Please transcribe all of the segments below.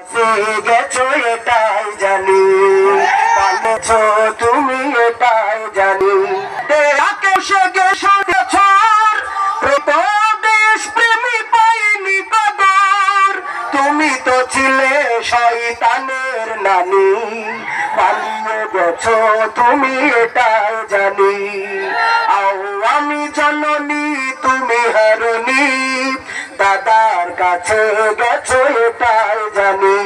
গেছো এটাই জানি, পালেছো তুমি এটাই জানি। আকাশে গেছো গেছোর প্রদেশ প্রেমী পাইনি কদর, তুমি তো ছিলে শয়তানের নানি, পালিয়ে গেছো তুমি এটাই জানি। আও আমি জননী তুমি হারনি, দাদার কাছে গেছো এটাই জানি,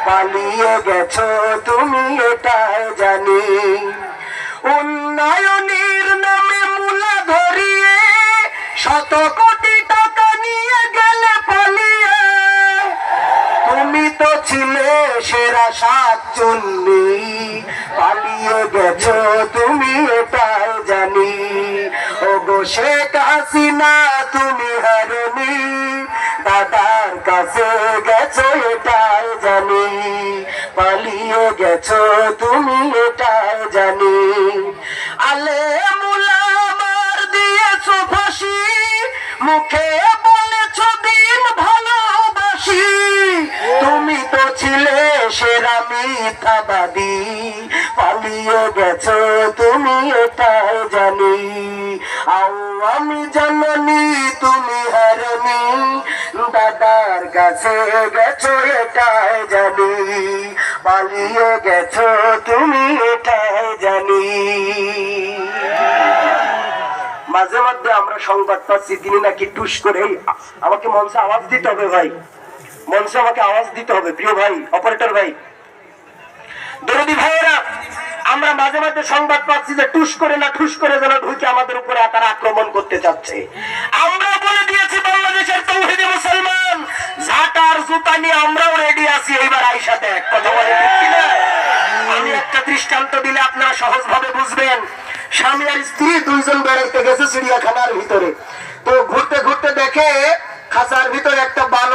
পালিয়ে গেছো তুমি এটাই জানি। উন্নয়নের নামে মূলা ধরিয়ে শত কোটি টাকা নিয়ে গেলে পালিয়ে, তুমি তো ছিলে সেরা শাকচুন্নি, পালিয়ে গেছো তুমি এটাই জানি। ওগো শেখ হাসিনা তুমি হারনি, দাদার কাছে গেছো এটাই জানি, পালিয়ে গেছো তুমি এটাই জানি। আলে মুলামার দিয়েছো ফাঁসি, মুখে বলেছো দিন ভালোবাসি, তুমি তো ছিলে সেরা মিথ্যাবাদী, পালিয়ে গেছো তুমি এটাই জানি। আও আমি জননী তুমি হারনি, দাদার কাছে গেছো এটাই জানি, পালিয়ে গেছো তুমি এটাই জানি। মাঝে মধ্যে আমরা সংবাদ পাচ্ছি তিনি নাকি টুস করে, আমাকে মঞ্চে আওয়াজ দিতে হবে ভাই, মঞ্চে আমাকে আওয়াজ দিতে হবে প্রিয় ভাই অপারেটর ভাই, দরদি ভাইয়েরা, আমরা মাঝে মাঝে সংবাদ পাচ্ছি যে টুস করে না ঠুস করে যেন ঢুকে আমাদের উপরে তারা আক্রমণ করতে চাচ্ছে। আমরা বলে দিয়েছি বাংলাদেশের তৌহিদি মুসলমান ঝাঁটার জুতা নিয়ে আমরাও রেডি আছি, এইবার আইসা দেখ কথা বলে ঠিক কিনা। আমি একটা দৃষ্টান্ত দিলে আপনারা সহজ ভাবে বুঝবেন। স্বামী আর স্ত্রী দুইজন বেড়াইতে গেছে চিড়িয়াখানার ভিতরে, তো ঘুরতে ঘুরতে দেখে খাঁচার ভিতরে একটা বানর